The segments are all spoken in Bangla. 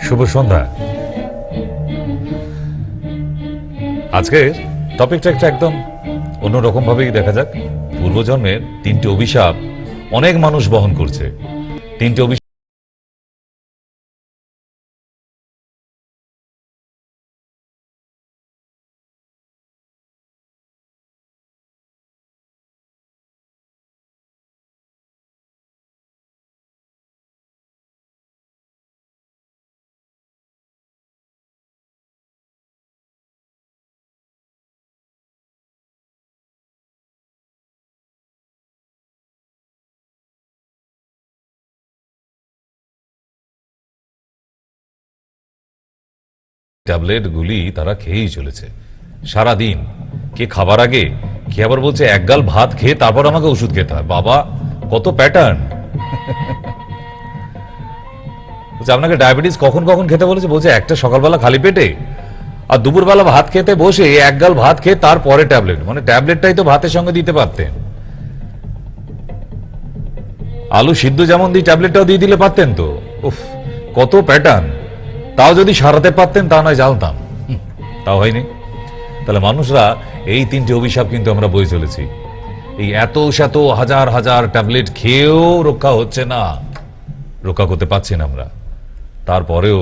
শুভ সন্ধ্যা। আজকে টপিকটা একটা একদম অন্যরকম ভাবেই দেখা যাক। পূর্বজন্মের তিনটি অভিশাপ অনেক মানুষ বহন করছে। তিনটি অভিশাপ ট্যাবলেট গুলি তারা খেয়েই চলেছে সারাদিন। কে খাবার আগে কে আবার বলছে এক গাল ভাত খেয়ে তারপর আমাকে ওষুধ খেতে হয়। বাবা, কত প্যাটার্ন! আপনাকে ডায়াবেটিস কখন কখন খেতে বলেছে? বলছে একটা সকালবেলা খালি পেটে, আর দুপুরবেলা ভাত খেতে বসে এক গাল ভাত খেয়ে তারপরে ট্যাবলেট। মানে ট্যাবলেটটাই তো ভাতের সঙ্গে দিতে পারতেন। আলু সিদ্ধ যেমন দিই ট্যাবলেটটাও দিয়ে দিলে পারতেন তো। উফ, কত প্যাটার্ন! তাও যদি সারাতে পারতেন তা নয় জানতাম, তাও হয়নি। তাহলে মানুষরা এই তিনটি অভিশাপ কিন্তু আমরা বয়ে চলেছি। এই এত শত হাজার হাজার ট্যাবলেট খেয়েও রক্ষা হচ্ছে না, রক্ষা করতে পারছি না আমরা। তারপরেও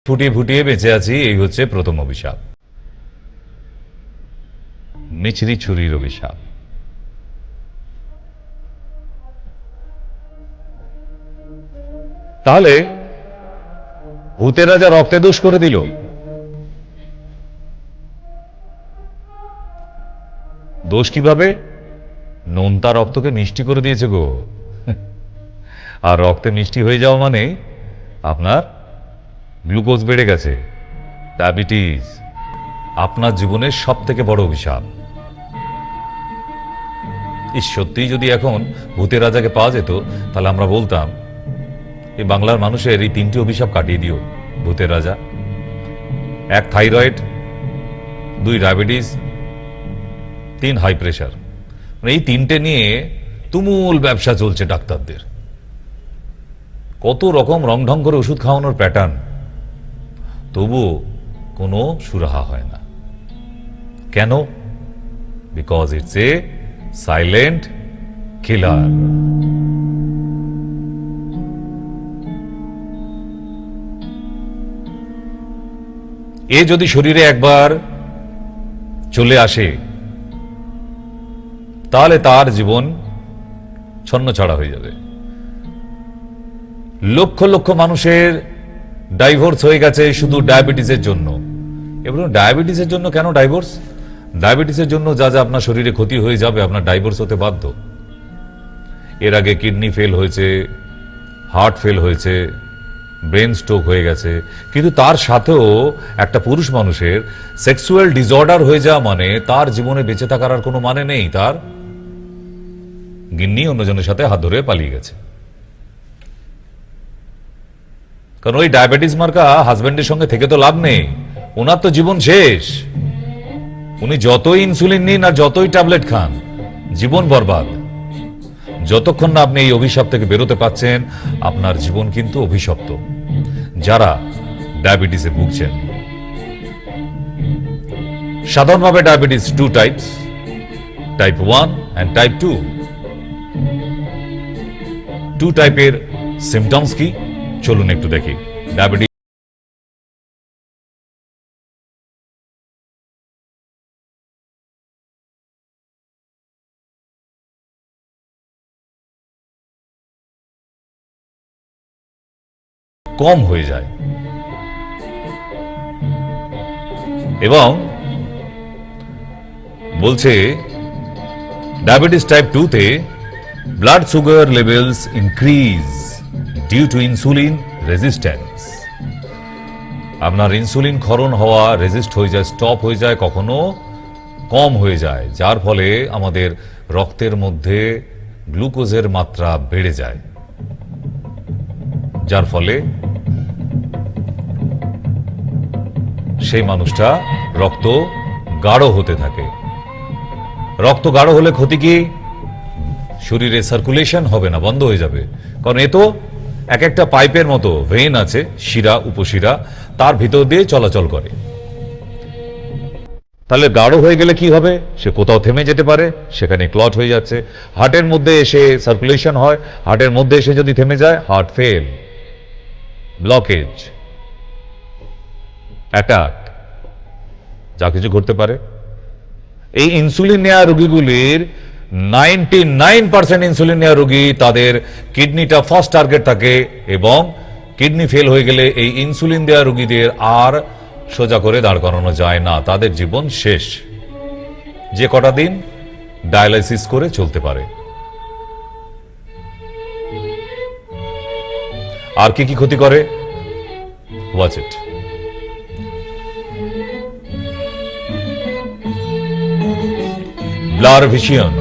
ফুটিয়ে ফুটিয়ে বেঁচে আছি, এই হচ্ছে প্রথম অভিশাপ, মিছরি ছুরির অভিশাপ। তাহলে ভূতেরা যা রক্তে দোষ করে দিল, দোষ কিভাবে? নোনতা রক্তকে মিষ্টি করে দিয়েছে গো। আর রক্তে মিষ্টি হয়ে যাওয়া মানে আপনার গ্লুকোজ বেড়ে গেছে, ডায়াবেটিস। আপনার জীবনের সব থেকে বড় অভিশাপ। সত্যিই যদি এখন ভূতের রাজাকে পাওয়া যেত, তাহলে আমরা বলতাম এই বাংলার মানুষের এই তিনটি অভিশাপ কাটিয়ে দিও ভূতের রাজা। এক থাইরয়েড, দুই ডায়াবেটিস, তিন হাই প্রেশার। এই তিনটে নিয়ে তুমুল ব্যবসা চলছে ডাক্তারদের। কত রকম রংঢং করে ওষুধ খাওয়ানোর প্যাটার্ন, তবুও কোনো সুরাহা হয় না। কেন? Because it's a silent killer. এ যদি শরীরে একবার চলে আসে, তাহলে তার জীবন ছন্নছাড়া হয়ে যাবে। লক্ষ লক্ষ মানুষের ডাইভোর্স হয়ে গেছে শুধু ডায়াবেটিসের জন্য। এবং ডায়াবেটিসের জন্য কেন ডাইভোর্স? ডায়াবেটিসের জন্য যা যা আপনার শরীরে ক্ষতি হয়ে যাবে, আপনার ডাইভোর্স হতে বাধ্য। এর আগে কিডনি ফেল হয়েছে, হার্ট ফেল হয়েছে, ব্রেন স্ট্রোক হয়ে গেছে, কিন্তু তার সাথেও একটা পুরুষ মানুষের সেক্সুয়াল ডিসঅর্ডার হয়ে যাওয়া মানে তার জীবনে বেঁচে থাকার আর কোনো মানে নেই। তার গিন্নি অন্যজনের সাথে হাত ধরে পালিয়ে গেছে। কারণ ওই ডায়াবেটিস মার্কা হাজবেন্ডের সঙ্গে থেকে তো লাভ নেই, ওনার তো জীবন শেষ। উনি যতই ইনসুলিন নিন আর যতই ট্যাবলেট খান, জীবন বরবাদ। যতক্ষণ না আপনি এই অভিশাপ থেকে বেরোতে পারছেন, আপনার জীবন কিন্তু অভিশপ্ত। যারা ডায়াবেটিসে ভুগছেন, সাধারণভাবে diabetes two types, type 1 and type 2। Two টাইপের সিমটমস কি চলুন একটু দেখি। ডায়াবেটিস কম হয়ে যায় এবং বলছে ডায়াবেটিস টাইপ 2 তে blood sugar levels increase due to insulin resistance. আপনার ইনসুলিন ক্ষরণ হওয়া রেজিস্ট হয়ে যায়, স্টপ হয়ে যায়, কখনো কম হয়ে যায়, যার ফলে আমাদের রক্তের মধ্যে গ্লুকোজের মাত্রা বেড়ে যায়, যার ফলে সেই মানুষটা রক্ত গাঢ় হতে থাকে। রক্ত গাঢ় হলে ক্ষতি কি? শরীরে সার্কুলেশন হবে না, বন্ধ হয়ে যাবে। কারণ এ তো এক একটা পাইপের মতো, ভেইন আছে, শিরা উপশিরা, তার ভিতর দিয়ে চলাচল করে। তাহলে গাঢ় হয়ে গেলে কি হবে? সে কোথাও থেমে যেতে পারে, সেখানে ক্লট হয়ে যাচ্ছে। হার্টের মধ্যে এসে সার্কুলেশন হয়, হার্টের মধ্যে এসে যদি থেমে যায়, হার্ট ফেল, ব্লকেজ, অ্যাটাক, যা কিছু ঘটতে পারে। এই ইনসুলিন নেওয়া রোগীগুলির 99% ইনসুলিন নেওয়া রোগী, তাদের কিডনিটা ফার্স্ট টার্গেট থাকে, এবং কিডনি ফেল হয়ে গেলে এই ইনসুলিন দেওয়া রোগীদের আর সোজা করে দাঁড় করানো যায় না, তাদের জীবন শেষ। যে কটা দিন ডায়ালাইসিস করে চলতে পারে। আর কি কি ক্ষতি করে? Watch it. ব্লার ভিশন,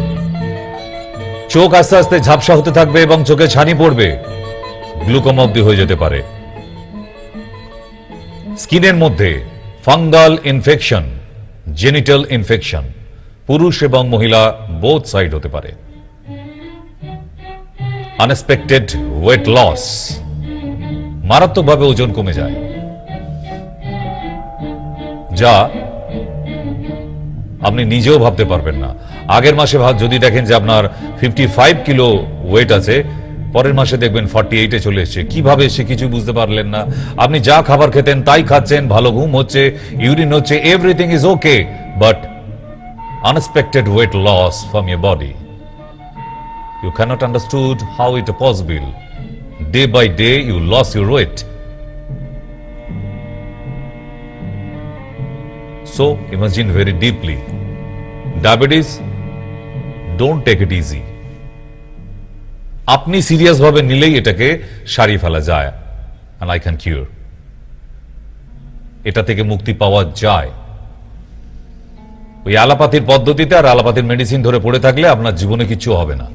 চোখ আস্তে আস্তে ঝাপসা হতে থাকবে এবং চোখে ছানি পড়বে, গ্লুকোমা অব্দি হয়ে যেতে পারে। স্কিনের মধ্যে ফাঙ্গাল ইনফেকশন, জেনিটাল ইনফেকশন, পুরুষ এবং মহিলা বোথ সাইড হতে পারে। আনএক্সপেক্টেড ওয়েট লস, মারাত্মকভাবে ওজন কমে যায়, যা আপনি নিজেও ভাবতে পারবেন না। আগের মাসে যদি দেখেন যে আপনার 55 কিলো ওয়েট আছে, পরের মাসে দেখবেন 48-এ চলে এসছে। কিভাবে সে কিছু বুঝতে পারলেন না। আপনি যা খাবার খেতেন তাই খাচ্ছেন, ভালো ঘুম হচ্ছে, ইউরিন হচ্ছে, everything is okay, but unexpected weight loss from your body. You can't understood how it possible. Day by day you loss your weight. So imagine very deeply. Diabetes, don't take it easy. আপনি সিরিয়াস ভাবে নিলেই এটাকে সারিয়ে ফেলা যায়, and I can cure. এটা থেকে মুক্তি পাওয়া যায়। ওই অ্যালোপ্যাথির পদ্ধতিতে আর অ্যালোপ্যাথির মেডিসিন ধরে পড়ে থাকলে আপনার জীবনে কিছু হবে না।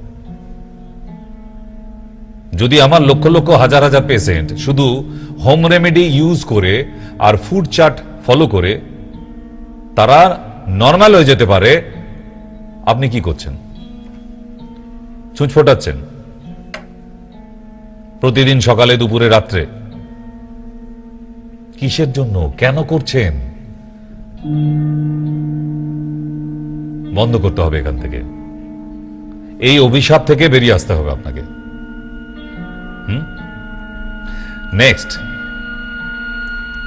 যদি আমার লক্ষ লক্ষ হাজার হাজার পেশেন্ট শুধু হোম রেমেডি ইউজ করে আর ফুড চার্ট ফলো করে তারা নর্মাল হয়ে যেতে পারে, আপনি কি করছেন? ছুঁচ ফোটাচ্ছেন প্রতিদিন সকালে, দুপুরে, রাত্রে। কিসের জন্য? কেন করছেন? বন্ধ করতে হবে এখান থেকে। এই অভিশাপ থেকে বেরিয়ে আসতে হবে আপনাকে। Next,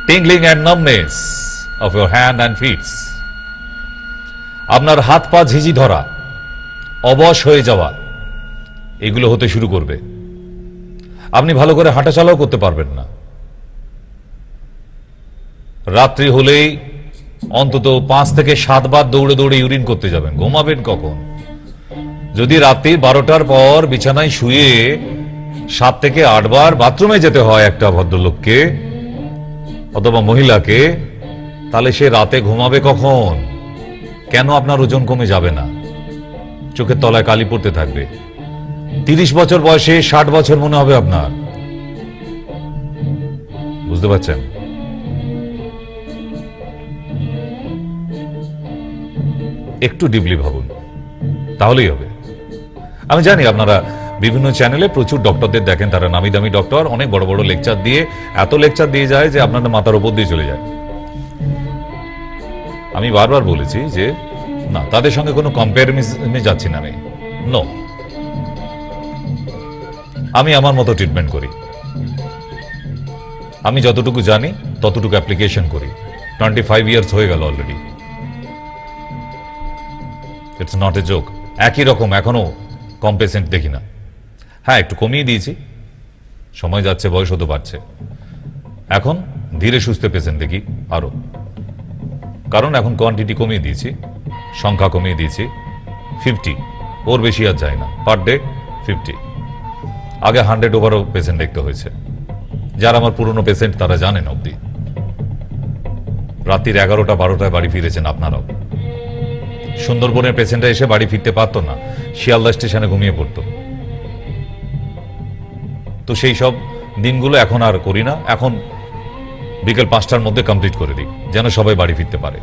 tingling and numbness of your hand and feet. আপনার হাত পা ঝিঝি ধরা, অবশ হয়ে যাওয়া, এগুলো হতে শুরু করবে। আপনি ভালো করে হাঁটাচলাও করতে পারবেন না। রাত্রি হলেই অন্তত 5 থেকে 7 বার দৌড়ে দৌড়ে ইউরিন করতে যাবেন। ঘুমাবেন কখন? যদি রাত্রি 12টার পর বিছানায় শুয়ে 7 থেকে 8 বার বাথরুমে যেতে হয় একটা ভদ্রলোককে অথবা মহিলাকে, তাহলে সে রাতে ঘুমাবে কখন? কেন আপনার ওজন কমে যাবে না? চোখের তলায় কালি পড়তে থাকবে। 30 বছর বয়সে 60 বছর মনে হবে আপনার। বুঝতে পারছেন? একটু ডিপলি ভাবুন, তাহলেই হবে। আমি জানি আপনারা বিভিন্ন চ্যানেলে প্রচুর ডক্টরদের দেখেন, তারা নামি দামি ডক্টর, অনেক বড় বড় লেকচার দিয়ে, এত লেকচার দিয়ে যায় যে আপনাদের মাথার উপর দিয়ে চলে যায়। আমি বারবার বলেছি যে না, তাদের সঙ্গে কোনো কম্পেয়ারিজনে যাচ্ছি না আমি। নো, আমি আমার মতো ট্রিটমেন্ট করি। আমি যতটুকু জানি ততটুকু অ্যাপ্লিকেশন করি। 25 ইয়ার্স হয়ে গেল already. It's not a joke. একই রকম এখনো কম পেশেন্ট দেখি না। হ্যাঁ, একটু কমিয়ে দিয়েছি, সময় যাচ্ছে, বয়স হতে পারছে। এখন ধীরে সুস্থে পেশেন্ট দেখি আরো, কারণ এখন কোয়ান্টিটি কমিয়ে দিয়েছি। সংখ্যা কমিয়ে দিয়েছি 50, ওর বেশি আর যায় না, পার ডে 50। আগে 100 ওভারও পেশেন্ট দেখতে হয়েছে। যারা আমার পুরনো পেশেন্ট তারা জানেন অবধি। রাত্রির 11টা 12টায় বাড়ি ফিরেছেন আপনারাও। সুন্দরবনের পেশেন্টরা এসে বাড়ি ফিরতে পারতো না, শিয়ালদা স্টেশনে ঘুমিয়ে পড়তো। তো সেই সব দিনগুলো এখন আর করি না, এখন বিকেল 5টার মধ্যে কমপ্লিট করে দিই, যেন সবাই বাড়ি ফিরতে পারে।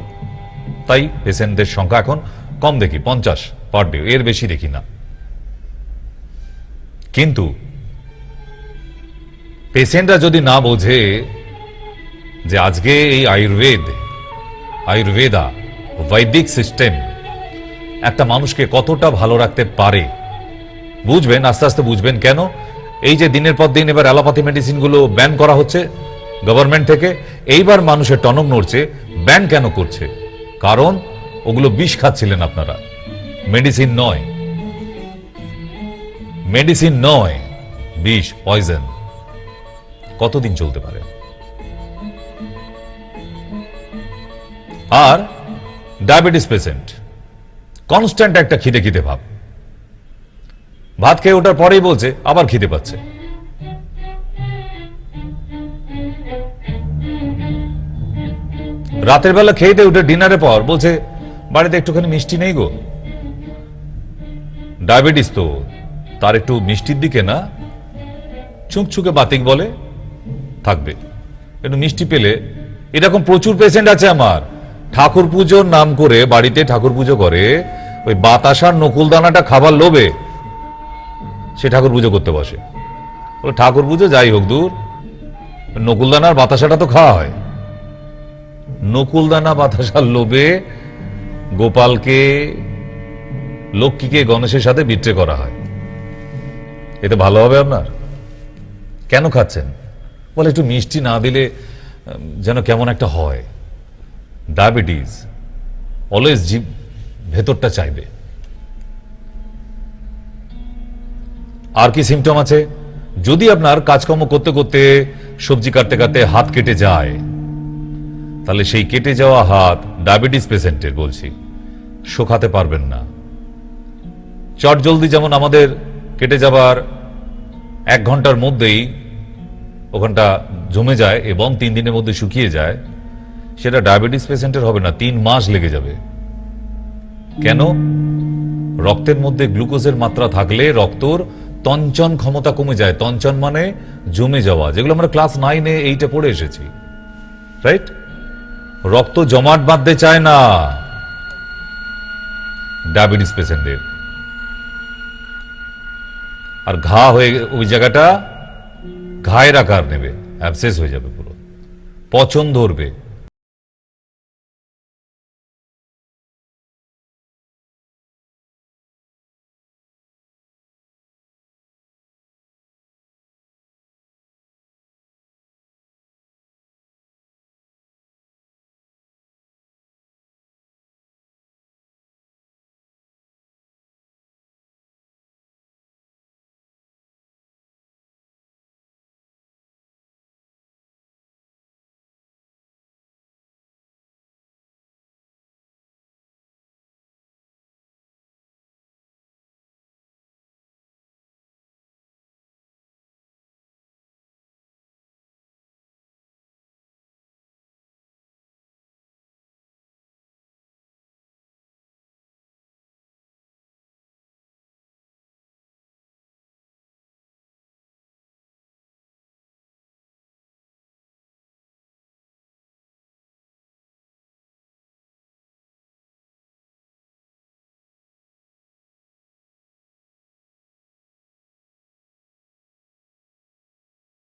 তাই পেশেন্টদের সংখ্যা এখন কম দেখি, 50 পার ডে, এর বেশি দেখি না। কিন্তু পেশেন্টরা যদি না বোঝে যে আজকে এই আয়ুর্বেদা বৈদিক সিস্টেম একটা মানুষকে কতটা ভালো রাখতে পারে, বুঝবেন, আস্তে আস্তে বুঝবেন। কেন এই যে দিনের পর দিন এবার অ্যালোপ্যাথি মেডিসিন গুলো ব্যান করা হচ্ছে গভর্নমেন্ট থেকে, এইবার মানুষের টনক নড়ছে। ব্যান কেন করছে? কারণ ওগুলো বিষ খাচ্ছিলেন আপনারা, মেডিসিন নয়, মেডিসিন নয়, বিষ, পয়জন। কতদিন চলতে পারে? আর ডায়াবেটিস পেশেন্ট কনস্ট্যান্ট একটা খিদে খিদে ভাব, ভাত খেয়ে ওঠার পরেই বলছে আবার খিদে পাচ্ছে। রাতের বেলা খেয়ে উঠে ডিনারের পর বলছে বাড়িতে একটুখানি মিষ্টি নেই গো। ডায়াবেটিস তো তার একটু মিষ্টির দিকে না, ছুঁকছুকে বাতিক বলে থাকবে, একটু মিষ্টি পেলে। এরকম প্রচুর পেশেন্ট আছে আমার। ঠাকুর পুজোর নাম করে বাড়িতে ঠাকুর পুজো করে, ওই বাতাসার নকুল দানাটা খাবার লোভে সে ঠাকুর পুজো করতে বসে। ঠাকুর পুজো যাই হোক দূর, নকুল দানার বাতাসাটা তো খাওয়া হয়। নকুল দানা বাতাসার লোভে গোপালকে, লক্ষ্মীকে গণেশের সাথে বিট্রে করা হয়। এতে ভালো হবে আপনার? কেন খাচ্ছেন? বলে একটু মিষ্টি না দিলে যেন কেমন একটা হয়। ডায়াবেটিস অলওয়েজ জীব ভেতরটা চাইবে। আর কি সিমটম আছে? যদি আপনার কাজকর্ম করতে করতে, সবজি কাটতে কাটতে হাত কেটে যায়, তাহলে সেই কেটে যাওয়া হাত ডায়াবেটিস পেশেন্টের, বলছি, শোকাতে পারবেন না। চট জলদি যেমন আমাদের কেটে যাবার 1 ঘন্টার মধ্যেই ওখানটা জমে যায় এবং 3 দিনের মধ্যে শুকিয়ে যায়, সেটা ডায়াবেটিস পেশেন্টের হবে না, 3 মাস লেগে যাবে। কেন? রক্তের মধ্যে গ্লুকোজের মাত্রা থাকলে রক্তর তঞ্চন ক্ষমতা কমে যায়। তঞ্চন মানে জমে যাওয়া, যেগুলো আমরা ক্লাস 9-এ 8-এ পড়ে এসেছি, রাইট? রক্ত জমাট বাঁধতে চায় না ডায়াবেটিস পেশেন্টদের। আর ঘা হয়ে ওই জায়গাটা ঘায়ের আকার নেবে, অ্যাবসেস হয়ে যাবে, পুরো পচন ধরবে।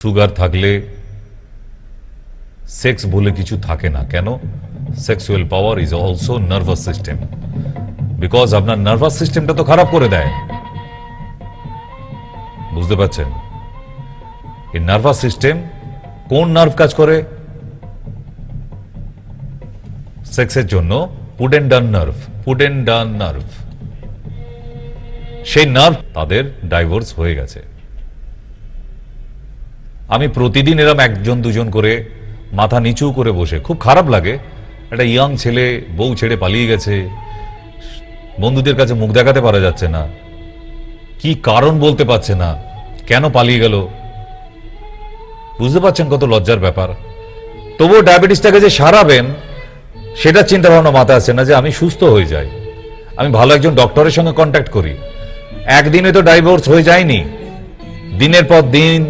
সুগার থাকলে সেক্স বলে কিছু থাকে না। কেন? Sexual power is also nervous system, because আপনার নার্ভাস সিস্টেমটা তো খারাপ করে দেয়। বুঝতে পারছেন? এই নার্ভাস সিস্টেম, কোন নার্ভ কাজ করে সেক্সের জন্য? পুডেন্ডান নার্ভ, পুডেন্ডান নার্ভ। সেই নার্ভ তাদের ডাইভোর্স হয়ে গেছে। আমি প্রতিদিন এরম 1-2 করে মাথা নিচু করে বসে, খুব খারাপ লাগে, একটা ইয়াং ছেলে বউ ছেড়ে পালিয়ে গেছে, বন্ধুদের কাছে মুখ দেখাতে পারা যাচ্ছে না, কি কারণ বলতে পারছে না, কেন পালিয়ে গেল। বুঝতে পারছেন কত লজ্জার ব্যাপার। তবুও ডায়াবেটিসটাকে যে সারাবেন সেটা চিন্তা ভাবনা মাথায় আসছে না, যে আমি সুস্থ হয়ে যাই, আমি ভালো একজন ডক্টরের সঙ্গে কন্ট্যাক্ট করি। একদিনে তো ডাইভোর্স হয়ে যায়নি, দিনের পর দিন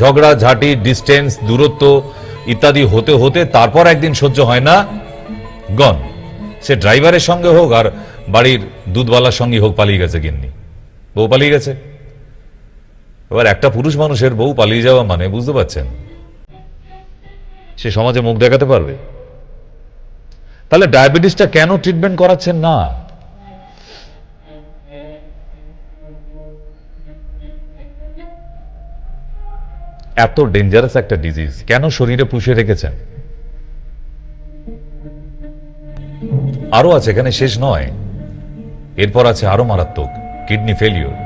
ঝগড়া ঝাঁটি, ডিস্টেন্স, দূরত্ব ইত্যাদি হতে হতে তারপর একদিন সহ্য হয় না, গন। সে ড্রাইভারের সঙ্গে হোক আর বাড়ির দুধওয়ালার সঙ্গে হোক, পালিয়ে গেছে গিন্নি, বউ পালিয়ে গেছে। এবার একটা পুরুষ মানুষের বউ পালিয়ে যাওয়া মানে বুঝতে পারছেন সে সমাজে মুখ দেখাতে পারবে? তাহলে ডায়াবেটিসটা কেন ট্রিটমেন্ট করাচ্ছেন না? এত ডেঞ্জারাস একটা ডিজিজ কেন শরীরে পুষে রেখেছেন? আরো আছে, এখানে শেষ নয়, এরপর আছে আরো মারাত্মক, কিডনি ফেলিওর।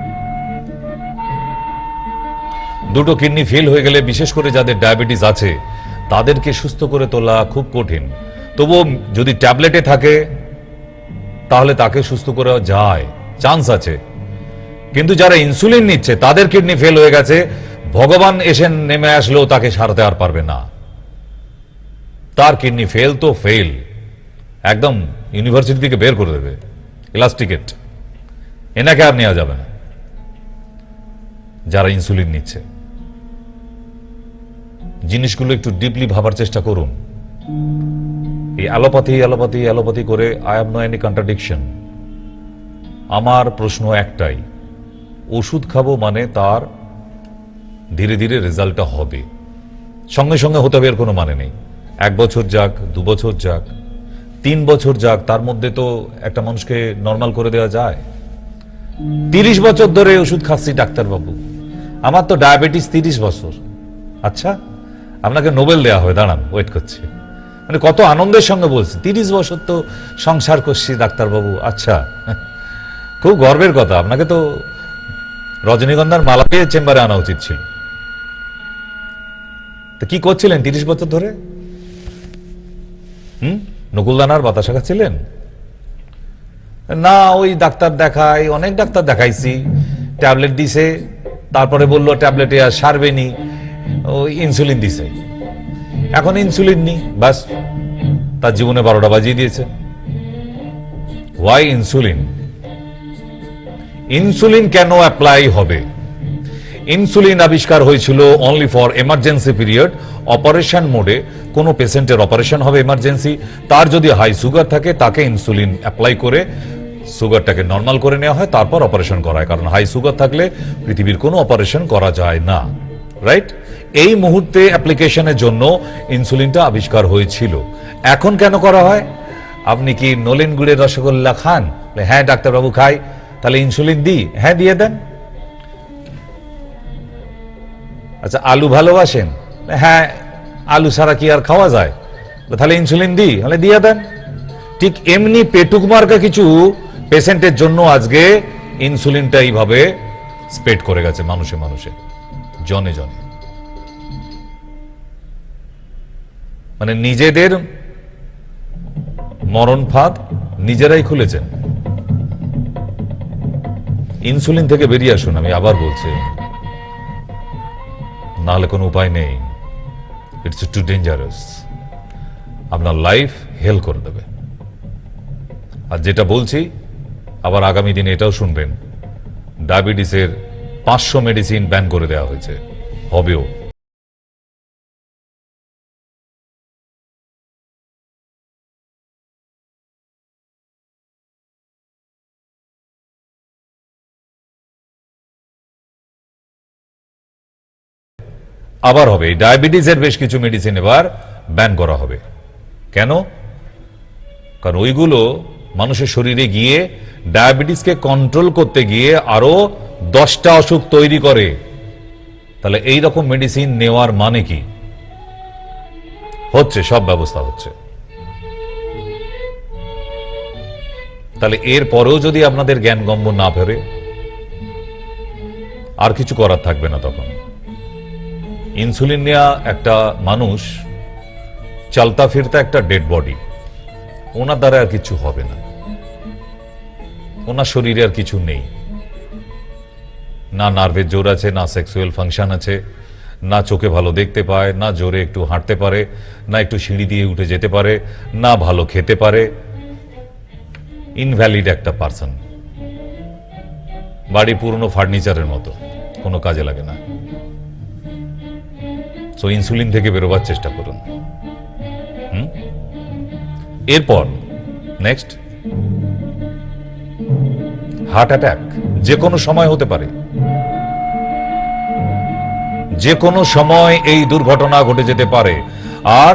দুটো কিডনি ফেল হয়ে গেলে, বিশেষ করে যাদের ডায়াবেটিস আছে, তাদেরকে সুস্থ করে তোলা খুব কঠিন। তবুও যদি ট্যাবলেটে থাকে তাহলে তাকে সুস্থ করা যায়, চান্স আছে। কিন্তু যারা ইনসুলিন নিচ্ছে তাদের কিডনি ফেল হয়ে গেছে, ভগবান এসে নেমে আসলেও তাকে সারাতে আর পারবে না। তার কিডনি ফেল তো ফেল, একদম ইউনিভার্সিটি থেকে বের করে দেবে, ইলাস্টিকেট, এনাকে আর নেওয়া যাবে না। যারা ইনসুলিন নিচ্ছে, জিনিসগুলো একটু ডিপলি ভাবার চেষ্টা করুন। এই অ্যালোপ্যাথি অ্যালোপ্যাথি অ্যালোপ্যাথি করে I have no any contradiction. আমার প্রশ্ন একটাই, ওষুধ খাবো মানে তার ধীরে ধীরে রেজাল্টটা হবে, সঙ্গে সঙ্গে হতে হবে এর কোনো মানে নেই। 1 বছর যাক, 2 বছর যাক, 3 বছর যাক, তার মধ্যে তো একটা মানুষকে নর্মাল করে দেওয়া যায়। 30 বছর ধরে ওষুধ খাচ্ছি ডাক্তারবাবু, আমার তো ডায়াবেটিস 30 বছর। আচ্ছা, আপনাকে নোবেল দেওয়া হয়, দাঁড়ান, ওয়েট করছি। মানে কত আনন্দের সঙ্গে বলছি, 30 বছর তো সংসার করছি ডাক্তারবাবু। আচ্ছা, খুব গর্বের কথা, আপনাকে তো রজনীগন্ধার মালা পেয়ে চেম্বারে আনা উচিত ছিল। তো কি করছিলেন 30 বছর ধরে? নকুলদানার বাতাসা খাচ্ছিলেন? না, ওই ডাক্তার দেখাই, অনেক ডাক্তার দেখাইছি, ট্যাবলেট দিছে, তারপরে বললো ট্যাবলেটে আর সারবেনি, ওই ইনসুলিন দিছে। এখন ইনসুলিন নি, বাস তার জীবনে 12টা বাজিয়ে দিয়েছে। Why insulin? ইনসুলিন কেন অ্যাপ্লাই হবে? ইনসুলিন আবিষ্কার হয়েছিল only for emergency period. Operation মোডে কোনো পেশেন্টের অপারেশন হবে এমার্জেন্সি, তার যদি হাই সুগার থাকে তাকে ইনসুলিন অ্যাপ্লাই করে সুগারটাকে নর্মাল করে নেওয়া হয়, তারপর অপারেশন করা হয়। কারণ হাই সুগার থাকলে পৃথিবীর কোনো অপারেশন করা যায় না, রাইট? এই মুহূর্তে অ্যাপ্লিকেশনের জন্য ইনসুলিনটা আবিষ্কার হয়েছিল। এখন কেন করা হয়? আপনি কি নলেন গুড়ের রসগোল্লা খান? হ্যাঁ ডাক্তারবাবু খাই। তাহলে ইনসুলিন দিই? হ্যাঁ দিয়ে দেন। আচ্ছা, আলু ভালোবাসেন? হ্যাঁ, আলু ছাড়া কি আর খাওয়া যায়? তাহলে ইনসুলিন দিই? তাহলে দিয়ে দেন। ঠিক এমনি পেটুক মার্কা কিছু পেশেন্টের জন্য আজকে ইনসুলিনটা এইভাবে স্প্রেড করে গেছে মানুষে মানুষে, জনে জনে। মানে নিজেদের মরণ ফাঁদ নিজেরাই খুলেছেন। ইনসুলিন থেকে বেরিয়ে আসুন, আমি আবার বলছি, নাহলে কোনো উপায় নেই। ইটস টু ডেঞ্জারাস, আপনার লাইফ হেল করে দেবে। আর যেটা বলছি, আবার আগামী দিনে এটাও শুনবেন, ডায়াবেটিসের 500 মেডিসিন ব্যান করে দেওয়া হয়েছে, হবেও। আবার হবে, ডায়াবেটিসের বেশ কিছু মেডিসিন এবার ব্যান করা হবে। কেন? কারণ ওইগুলো মানুষের শরীরে গিয়ে ডায়াবেটিসকে কন্ট্রোল করতে গিয়ে আরো 10টা অসুখ তৈরি করে। তাহলে এই রকম মেডিসিন নেওয়ার মানে কি? হচ্ছে, সব ব্যবস্থা হচ্ছে। তাহলে এর পরেও যদি আপনাদের জ্ঞানগম্য না ফেরে, আর কিছু করার থাকবে না তখন। ইনসুলিন নেওয়া একটা মানুষ চলতা ফিরতা একটা ডেড বডি, ওনার দ্বারা আর কিছু হবে না। ওনার শরীরে আর কিছু নেই, না নার্ভের জোর আছে, না সেক্সুয়াল ফাংশন আছে, না চোখে ভালো দেখতে পায়, না জোরে একটু হাঁটতে পারে, না একটু সিঁড়ি দিয়ে উঠে যেতে পারে, না ভালো খেতে পারে। ইনভ্যালিড একটা পার্সন, বাড়ি পুরনো ফার্নিচারের মতো, কোনো কাজে লাগে না। সো ইনসুলিন থেকে বেরোবার চেষ্টা করুন। এরপর নেক্সট, হার্ট অ্যাটাক যে কোনো সময় হতে পারে, যে কোনো সময় এই দুর্ঘটনা ঘটে যেতে পারে। আর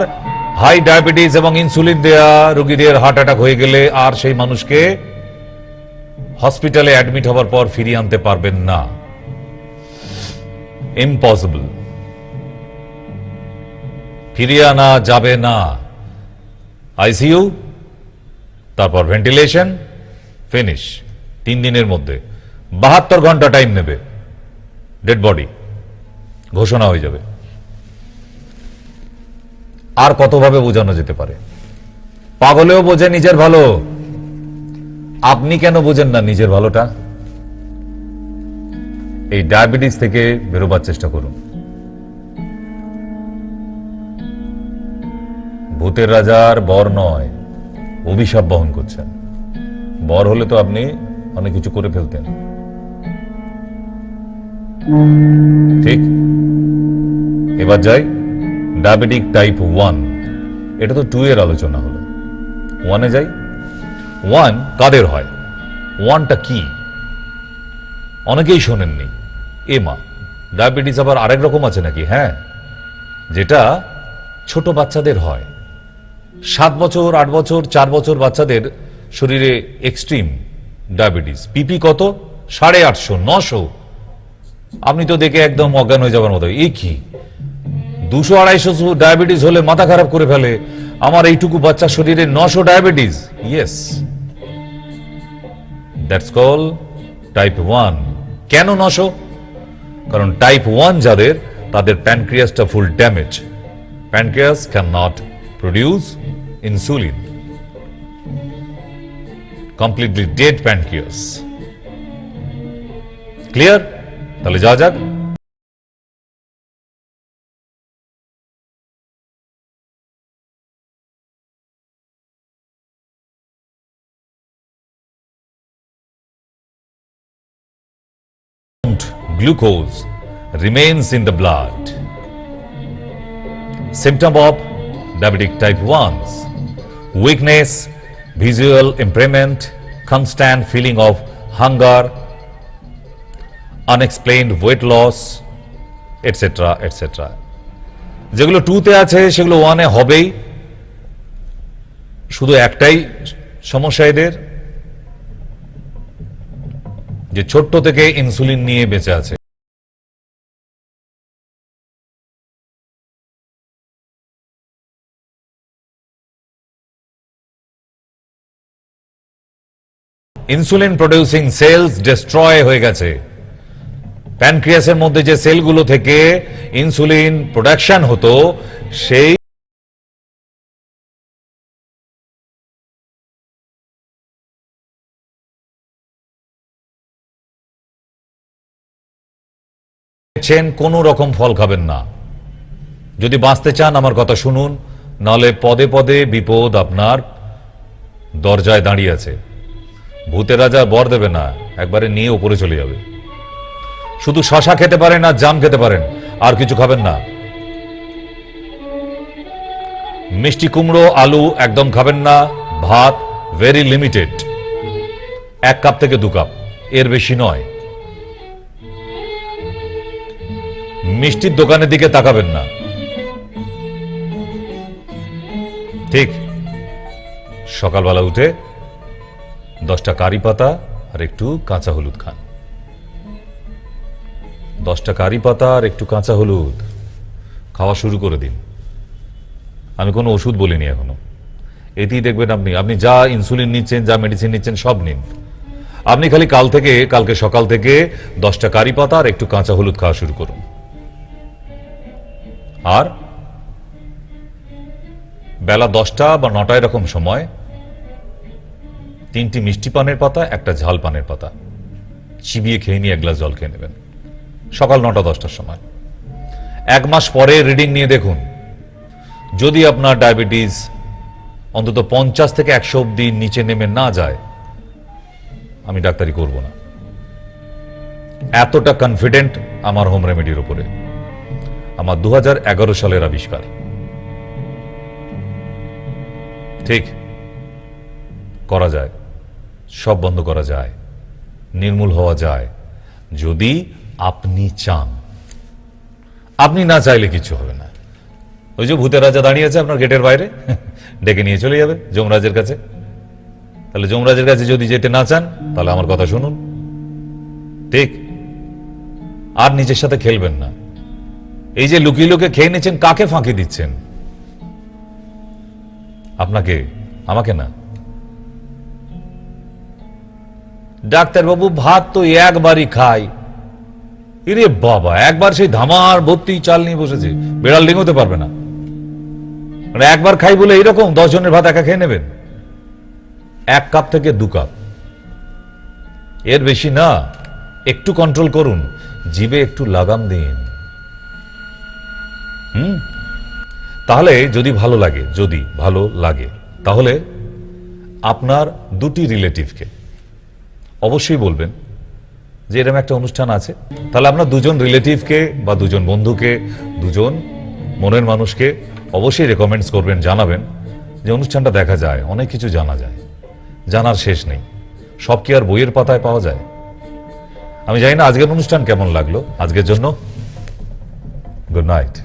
হাই ডায়াবেটিস এবং ইনসুলিন দেয়া রোগীদের হার্ট অ্যাটাক হয়ে গেলে আর সেই মানুষকে হসপিটালে অ্যাডমিট হবার পর ফিরিয়ে আনতে পারবেন না, ইম্পসিবল, ফিরিয়ে আনা যাবে না। আইসিইউ, তারপর ভেন্টিলেশন, ফিনিশ। 3 দিনের মধ্যে 72 ঘন্টা টাইম নেবে, ডেড বডি ঘোষণা হয়ে যাবে। আর কতভাবে বোঝানো যেতে পারে? পাগলেও বোঝে নিজের ভালো, আপনি কেন বোঝেন না নিজের ভালোটা? এই ডায়াবেটিস থেকে বেরোবার চেষ্টা করুন। ভূতের রাজার বর নয়, অভিশাপ বহন করছেন। বর হলে তো আপনি অনেক কিছু করে ফেলতেন, ঠিক? এবার যাই ডায়াবেটিক টাইপ 1। এটা তো 2 এর আলোচনা হলো, 1 এ যাই। 1 কাদের হয়? 1টা কি অনেকেই শোনেননি। এ মা, ডায়াবেটিস আবার আরেক রকম আছে নাকি? হ্যাঁ, যেটা ছোট বাচ্চাদের হয়, 7 বছর 8 বছর 4 বছর বাচ্চাদের শরীরে এক্সট্রিম ডায়াবেটিস। পিপি কত? 850 900। আপনি তো দেখে একদম অজ্ঞান হয়ে যাবার মতো। এই কি 200-250 ডায়াবেটিস হলে মাথা খারাপ করে ফেলে, আমার এইটুকু বাচ্চা শরীরে 900 diabetes. Yes, that's call type 1। কেন 900? কারণ টাইপ 1 যাদের, তাদের প্যানক্রিয়াসটা full damage. Pancreas can not produce insulin, completely dead pancreas. Clear? তাহলে যাওয়া যাক। Glucose remains in the blood. Symptom of diabetic type 1's: weakness, visual impairment, constant feeling of hunger, unexplained weight loss, etc. etc. যেগুলো 2 তে আছে সেগুলো 1 এ হবেই। শুধু একটাই সমস্যা এদের, যে ছোট্ট থেকে ইনসুলিন নিয়ে বেঁচে আছে। ইনসুলিন প্রডিউসিং সেলস ডিস্ট্রয় হয়ে গেছে। প্যানক্রিয়াসের মধ্যে যে সেলগুলো থেকে ইনসুলিন প্রোডাকশন হতো, সেই কোনো রকম ফল খাবেন না। যদি বাঁচতে চান আমার কথা শুনুন, নাহলে পদে পদে বিপদ আপনার দরজায় দাঁড়িয়ে আছে। ভূতের রাজা বর দেবে না, একবারে নিয়ে উপরে চলে যাবে। শুধু শশা খেতে পারেন আর জাম খেতে পারেন, আর কিছু খাবেন না। মিষ্টি কুমড়ো আলু একদম খাবেন না। ভাত ভেরি লিমিটেড, 1 কাপ থেকে 2 কাপ, এর বেশি নয়। মিষ্টির দোকানের দিকে তাকাবেন না। ঠিক সকালবেলা উঠে 10টা কারি পাতা আর একটু কাঁচা হলুদ খান। 10টা কারি পাতা আর একটু কাঁচা হলুদ খাওয়া শুরু করে দিন। আমি কোনো ওষুধ বলিনি এখনো। এতেই দেখবেন আপনি যা ইনসুলিন নিচ্ছেন, যা মেডিসিন নিচ্ছেন, সব নিন। আপনি খালি কালকে সকাল থেকে 10টা কারি পাতা আর একটু কাঁচা হলুদ খাওয়া শুরু করুন। আর বেলা 10টা বা 9টা এরকম সময় 3টি মিষ্টি পানের পাতা, একটা ঝাল পানের পাতা চিবিয়ে খেয়ে নিয়ে 1 গ্লাস জল খেয়ে নেবেন সকাল 9টা 10টার সময়। 1 মাস পরে রিডিং নিয়ে দেখুন, যদি আপনার ডায়াবেটিস অন্তত 50 থেকে 100 অব্দি নিচে নেমে না যায়, আমি ডাক্তারি করব না। এতটা কনফিডেন্ট আমার হোম রেমেডির উপরে। আমার 2011 সালের আবিষ্কার। ঠিক করা যায়, সব বন্ধ করা যায়, নির্মূল হওয়া যায়, যদি আপনি চান। আপনি না চাইলে কিছু হবে না। ওই যে ভূতের রাজা দাঁড়িয়ে আছে আপনার গেটের বাইরে, ডেকে নিয়ে চলে যাবে যমরাজের কাছে। তাহলে যমরাজের কাছে যদি যেতে না চান, তাহলে আমার কথা শুনুন। ঠিক, আর নিজের সাথে খেলবেন না। এই যে লুকিয়ে লুকিয়ে খেয়ে নিচ্ছেন, কাকে ফাঁকি দিচ্ছেন? আপনাকে, আমাকে না। ডাক্তারবাবু ভাত তো একবারই খাই। ইরে বাবা, একবার সেই ধামার ভর্তি চাল নিয়ে বসেছে, বেড়াল ডিঙোতে পারবে না। মানে একবার খাই বলে এইরকম 10 জনের ভাত একা খেয়ে নেবেন? 1 কাপ থেকে 2 কাপ, এর বেশি না। একটু কন্ট্রোল করুন, জিভে একটু লাগাম দিন। তাহলে যদি ভালো লাগে, তাহলে আপনার 2টি রিলেটিভকে অবশ্যই বলবেন যে এরকম একটা অনুষ্ঠান আছে। তাহলে আপনার 2জন রিলেটিভকে বা 2জন বন্ধুকে, 2জন মনের মানুষকে অবশ্যই রেকমেন্ডস করবেন, জানাবেন যে অনুষ্ঠানটা দেখা যায়, অনেক কিছু জানা যায়, জানার শেষ নেই। সব কি আর বইয়ের পাতায় পাওয়া যায়? আমি জানি না আজকের অনুষ্ঠান কেমন লাগলো। আজকের জন্য গুড নাইট।